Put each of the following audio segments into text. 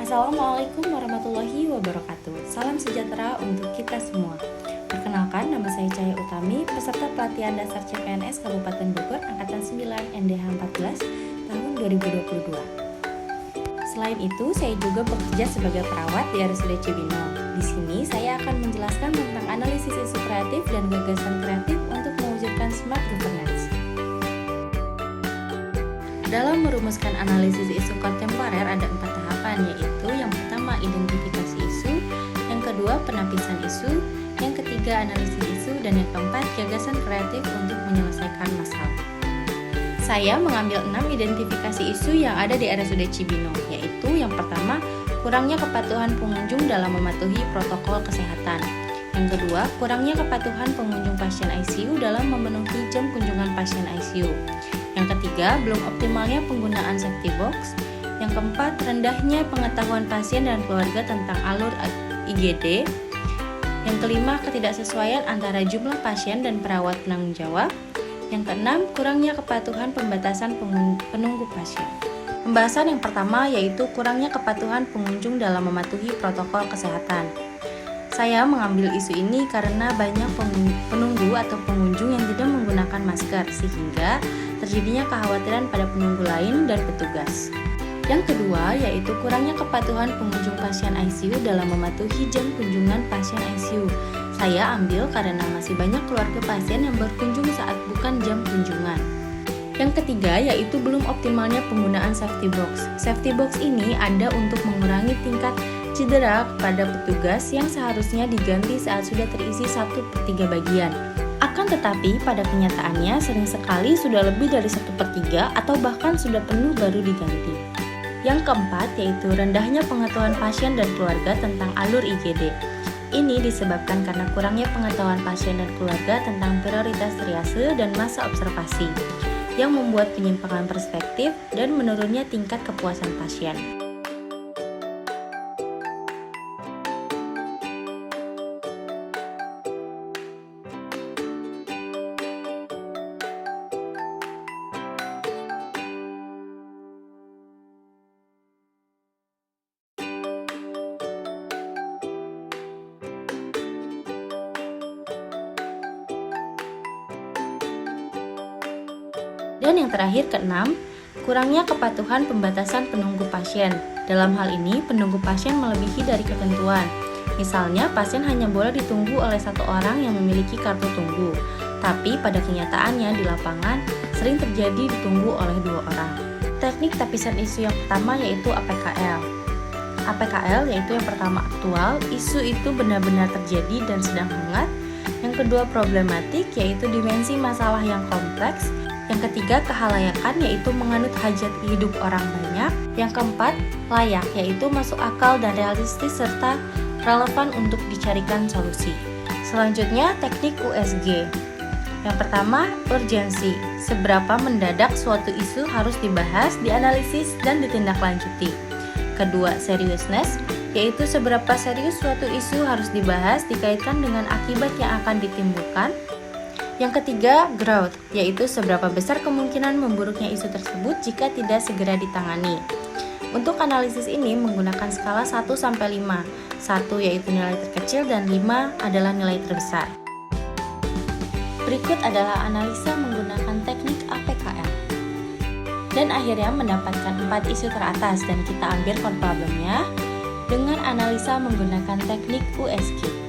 Assalamualaikum warahmatullahi wabarakatuh. Salam sejahtera untuk kita semua. Perkenalkan, nama saya Cahaya Utami, peserta pelatihan dasar CPNS Kabupaten Bogor Angkatan 9 NDH 14 tahun 2022. Selain itu, saya juga bekerja sebagai perawat di RSUD Cibinong. Di sini saya akan menjelaskan tentang analisis isu kreatif dan gagasan kreatif untuk mewujudkan smart governance. Dalam merumuskan analisis isu kontemporer ada 4 tahapan, yaitu yang pertama identifikasi isu, yang kedua penapisan isu, yang ketiga analisis isu, dan yang keempat gagasan kreatif untuk menyelesaikan masalah. Saya mengambil 6 identifikasi isu yang ada di RSUD Cibinong, yaitu yang pertama kurangnya kepatuhan pengunjung dalam mematuhi protokol kesehatan. Yang kedua, kurangnya kepatuhan pengunjung pasien ICU dalam memenuhi jam kunjungan pasien ICU. Yang ketiga, belum optimalnya penggunaan safety box. Yang keempat, rendahnya pengetahuan pasien dan keluarga tentang alur IGD. Yang kelima, ketidaksesuaian antara jumlah pasien dan perawat penanggung jawab. Yang keenam, kurangnya kepatuhan pembatasan penunggu pasien. Pembahasan yang pertama yaitu kurangnya kepatuhan pengunjung dalam mematuhi protokol kesehatan. Saya mengambil isu ini karena banyak penunggu atau pengunjung yang tidak menggunakan masker, sehingga terjadinya kekhawatiran pada penunggu lain dan petugas. Yang kedua yaitu kurangnya kepatuhan pengunjung pasien ICU dalam mematuhi jam kunjungan pasien ICU. Saya ambil karena masih banyak keluarga pasien yang berkunjung saat bukan jam kunjungan. Yang ketiga yaitu belum optimalnya penggunaan safety box. Safety box ini ada untuk mengurangi tingkat cedera kepada petugas yang seharusnya diganti saat sudah terisi 1/3 bagian. Akan tetapi pada kenyataannya sering sekali sudah lebih dari 1/3 atau bahkan sudah penuh baru diganti. Yang keempat yaitu rendahnya pengetahuan pasien dan keluarga tentang alur IGD. Ini disebabkan karena kurangnya pengetahuan pasien dan keluarga tentang prioritas triase dan masa observasi, yang membuat penyimpangan perspektif dan menurunnya tingkat kepuasan pasien. Dan yang terakhir keenam, kurangnya kepatuhan pembatasan penunggu pasien. Dalam hal ini, penunggu pasien melebihi dari ketentuan. Misalnya, pasien hanya boleh ditunggu oleh 1 orang yang memiliki kartu tunggu. Tapi pada kenyataannya di lapangan sering terjadi ditunggu oleh 2 orang. Teknik tapisan isu yang pertama yaitu APKL. APKL yaitu yang pertama aktual, isu itu benar-benar terjadi dan sedang hangat. Yang kedua problematik, yaitu dimensi masalah yang kompleks. Yang ketiga, kehalayakan, yaitu menganut hajat hidup orang banyak. Yang keempat, layak, yaitu masuk akal dan realistis serta relevan untuk dicarikan solusi. Selanjutnya, teknik USG. Yang pertama, urgensi. Seberapa mendadak suatu isu harus dibahas, dianalisis, dan ditindaklanjuti. Kedua, seriousness, yaitu seberapa serius suatu isu harus dibahas dikaitkan dengan akibat yang akan ditimbulkan. Yang ketiga, growth, yaitu seberapa besar kemungkinan memburuknya isu tersebut jika tidak segera ditangani. Untuk analisis ini menggunakan skala 1-5. 1 yaitu nilai terkecil dan 5 adalah nilai terbesar. Berikut adalah analisa menggunakan teknik APKL. Dan akhirnya mendapatkan 4 isu teratas dan kita ambil core problemnya dengan analisa menggunakan teknik USG.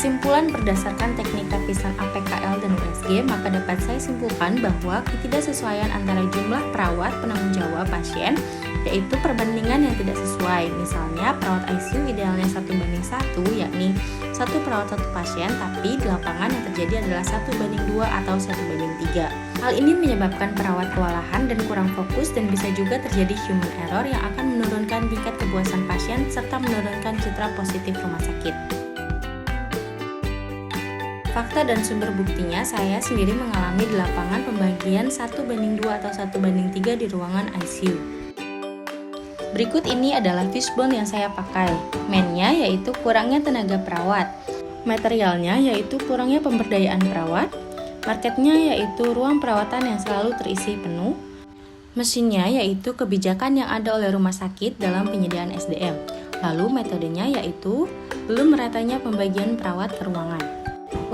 Kesimpulan berdasarkan teknik tapisan APKL dan USG, maka dapat saya simpulkan bahwa ketidaksesuaian antara jumlah perawat penanggung jawab pasien, yaitu perbandingan yang tidak sesuai. Misalnya, perawat ICU idealnya 1:1, yakni 1 perawat 1 pasien, tapi di lapangan yang terjadi adalah 1:2 atau 1:3. Hal ini menyebabkan perawat kewalahan dan kurang fokus dan bisa juga terjadi human error yang akan menurunkan tingkat kepuasan pasien serta menurunkan citra positif rumah sakit. Fakta dan sumber buktinya, saya sendiri mengalami di lapangan pembagian 1:2 atau 1:3 di ruangan ICU. Berikut ini adalah fishbone yang saya pakai. Mainnya yaitu kurangnya tenaga perawat. Materialnya yaitu kurangnya pemberdayaan perawat. Marketnya yaitu ruang perawatan yang selalu terisi penuh. Mesinnya yaitu kebijakan yang ada oleh rumah sakit dalam penyediaan SDM. Lalu metodenya yaitu belum meratanya pembagian perawat ke ruangan.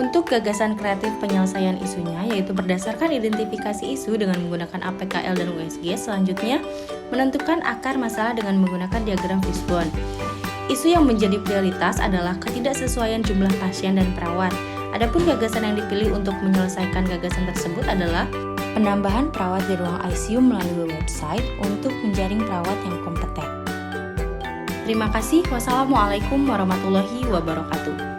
Untuk gagasan kreatif penyelesaian isunya yaitu berdasarkan identifikasi isu dengan menggunakan APKL dan USG. Selanjutnya, menentukan akar masalah dengan menggunakan diagram fishbone. Isu yang menjadi prioritas adalah ketidaksesuaian jumlah pasien dan perawat. Adapun gagasan yang dipilih untuk menyelesaikan gagasan tersebut adalah penambahan perawat di ruang ICU melalui website untuk menjaring perawat yang kompeten. Terima kasih. Wassalamualaikum warahmatullahi wabarakatuh.